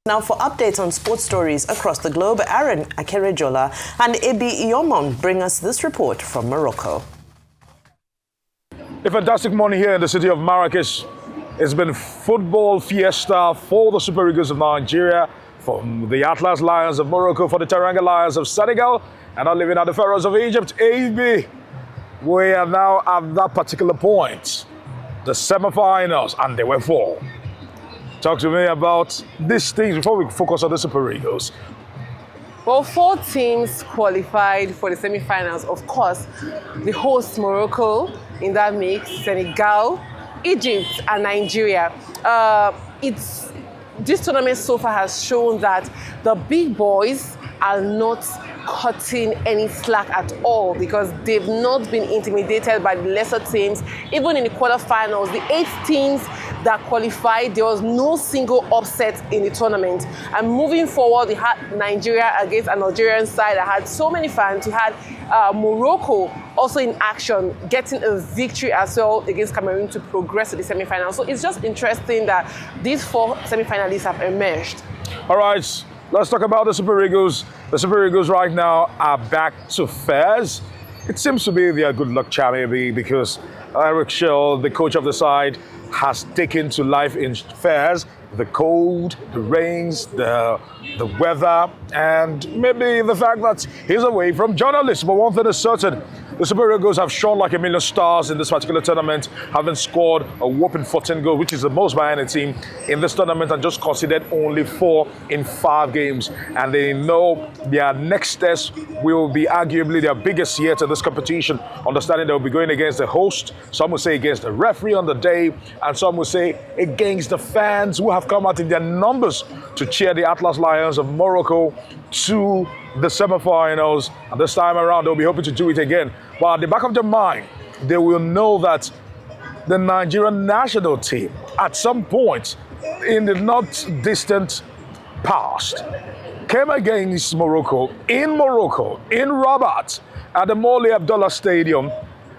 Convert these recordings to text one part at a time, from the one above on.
Now for updates on sports stories across the globe, Aaron Akerejola and Ebi Iyomon bring us this report from Morocco. A fantastic morning here in the city of Marrakesh. It's been football fiesta for the Super Eagles of Nigeria, from the Atlas Lions of Morocco, for the Teranga Lions of Senegal, and now living at the Pharaohs of Egypt. AB, we are now at that particular point, the semifinals, and there were four. Talk to me about these things before we focus on the Super Eagles. Well, 4 teams qualified for the semi-finals. Of course, the host Morocco in that mix, Senegal, Egypt, and Nigeria. This tournament so far has shown that the big boys are not cutting any slack at all, because they've not been intimidated by the lesser teams. Even in the quarterfinals, the 8 teams that qualified, there was no single upset in the tournament. And moving forward, we had Nigeria against an Algerian side that had so many fans. We had Morocco also in action, getting a victory as well against Cameroon to progress to the semi-finals. So it's just interesting that these 4 semi-finalists have emerged. All right, let's talk about the Super Eagles. The Super Eagles right now are back to Fez. It seems to be their good luck charm, maybe, because Eric Schell, the coach of the side, has taken to life in Fez the cold, the rains, the weather, and maybe the fact that he's away from journalists. But one thing is certain, the Super Eagles have shone like a million stars in this particular tournament, having scored a whopping 14 goals, which is the most by any team in this tournament, and just considered only 4 in 5 games. And they know their next test will be arguably their biggest yet in this competition, understanding they'll be going against the host, some will say against the referee on the day, and some will say against the fans who have come out in their numbers to cheer the Atlas Lions of Morocco to the semi-finals. And this time around, they'll be hoping to do it again. But at the back of their mind, they will know that the Nigerian national team, at some point in the not distant past, came against Morocco, in Rabat, at the Moli Abdullah Stadium,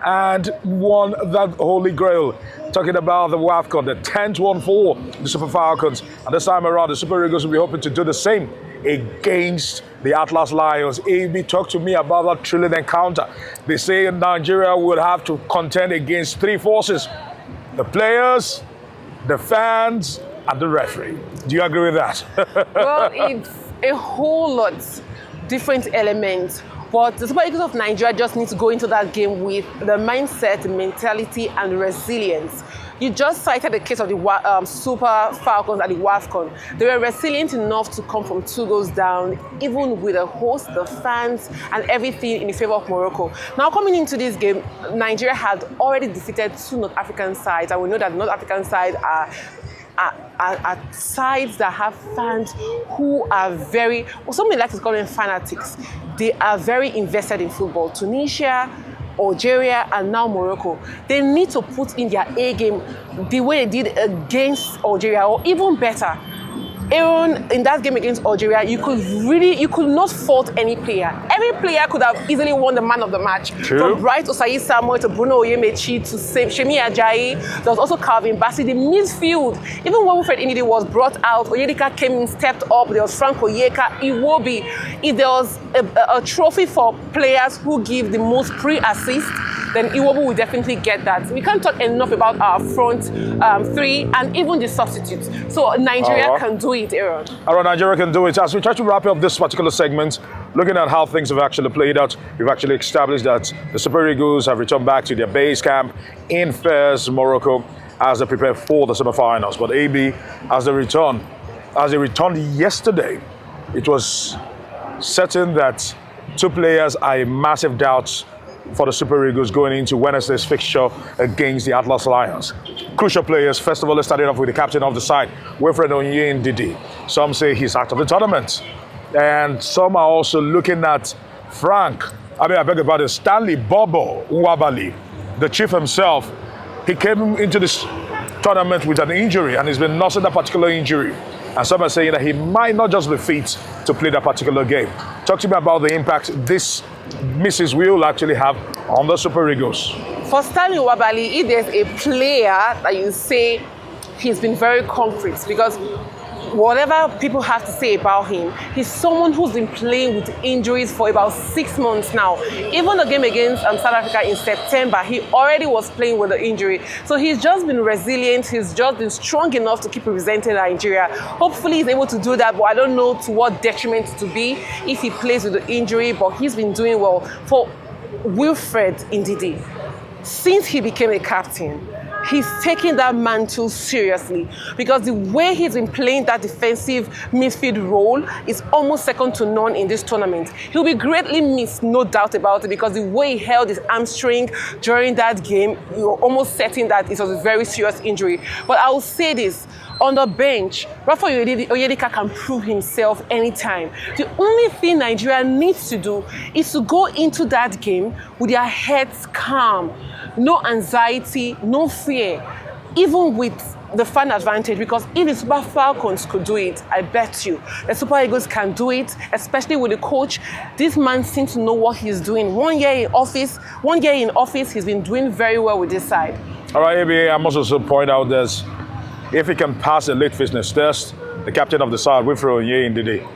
and won that holy grail. Talking about the AFCON, the 10th one for the Super Falcons. And this time around, the Super Eagles will be hoping to do the same against the Atlas Lions. AB, talk to me about that thrilling encounter. They say Nigeria would have to contend against 3 forces: the players, the fans, and the referee. Do you agree with that? Well, it's a whole lot different elements. But the Super Eagles of Nigeria just need to go into that game with the mindset, mentality, and resilience. You just cited the case of the Super Falcons at the AFCON. They were resilient enough to come from 2 goals down, even with the host, the fans, and everything in the favor of Morocco. Now, coming into this game, Nigeria had already defeated 2 North African sides, and we know that North African sides are sides that have fans who are very, well, somebody likes to call them fanatics. They are very invested in football. Tunisia, Algeria, and now Morocco. They need to put in their A game the way they did against Algeria, or even better. Aaron, in that game against Algeria, you could not fault any player. Every player could have easily won the man of the match. True. From Bright Osayi Samuel to Bruno Oyemechi to Shemi Ajayi. There was also Calvin Bassey. The midfield, even when Wilfred Ndidi was brought out, Onyedika came in, stepped up. There was Frank Oyeka, Iwobi. If there was a trophy for players who give the most pre-assist, then Iwobi will definitely get that. We can't talk enough about our front 3 and even the substitutes. So Nigeria can do it, Aaron. All right, Nigeria can do it. As we try to wrap up this particular segment, looking at how things have actually played out, we've actually established that the Super Eagles have returned back to their base camp in Fez, Morocco, as they prepare for the semi-finals. But AB, as they returned yesterday, it was certain that 2 players are a massive doubt for the Super Eagles going into Wednesday's fixture against the Atlas Lions. Crucial players. First of all, let's start it off with the captain of the side, Wilfred Ndidi. Some say he's out of the tournament. And some are also looking at Stanley Bobo Nwabali, the chief himself. He came into this tournament with an injury, and he's been nursing that particular injury. And some are saying that he might not just be fit to play that particular game. Talk to me about the impact this misses will actually have on the Super Eagles. For Stanley Nwabali, if there's a player that you say he's been very concrete, because whatever people have to say about him, he's someone who's been playing with injuries for about 6 months now. Even the game against South Africa in September, he already was playing with the injury. So he's just been resilient. He's just been strong enough to keep representing Nigeria. Hopefully he's able to do that, but I don't know to what detriment to be if he plays with the injury, but he's been doing well. For Wilfred Ndidi, since he became a captain, he's taking that mantle seriously, because the way he's been playing that defensive midfield role is almost second to none in this tournament. He'll be greatly missed, no doubt about it, because the way he held his hamstring during that game, you're almost certain that it was a very serious injury. But I will say this, on the bench, Rafa Oyedika can prove himself anytime. The only thing Nigeria needs to do is to go into that game with their heads calm. No anxiety, no fear, even with the fan advantage, because if the Super Falcons could do it, I bet you the Super Eagles can do it, especially with the coach. This man seems to know what he's doing. 1 year in office, he's been doing very well with this side. All right, ABA, I must also point out this. If he can pass the late fitness test, the captain of the side, Wilfred Ndidi,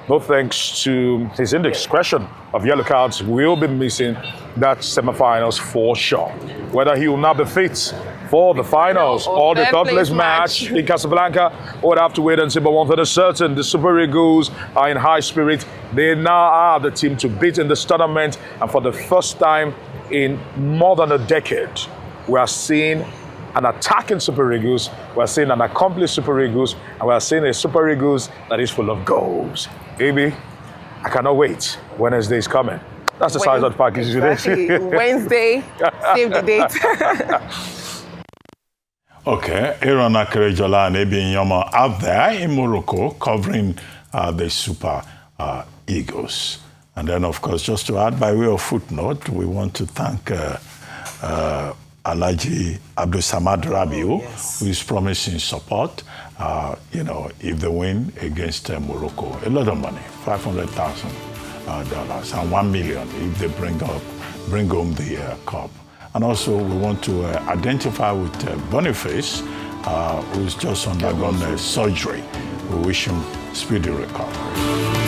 both thanks to his indiscretion of yellow cards, will be missing that semifinals for sure. Whether he will not be fit for the finals or the third place match in Casablanca, we'll have to wait and see. But one thing is certain, the Super Eagles are in high spirit. They now are the team to beat in this tournament. And for the first time in more than a decade, we are seeing an attacking Super Eagles, we're seeing an accomplished Super Eagles, and we're seeing a Super Eagles that is full of goals. Baby, I cannot wait. Wednesday is coming. That's the size of the package today. Wednesday, save the date. Okay, Aaron Akerejola and Ebi Nyoma out there in Morocco covering the Super Eagles. And then, of course, just to add by way of footnote, we want to thank Alhaji Abdul Samad Rabiu, who is promising support, if they win against Morocco. A lot of money, $500,000, and $1 million if they bring home the cup. And also, we want to identify with Boniface, who's just undergone surgery. We wish him speedy recovery.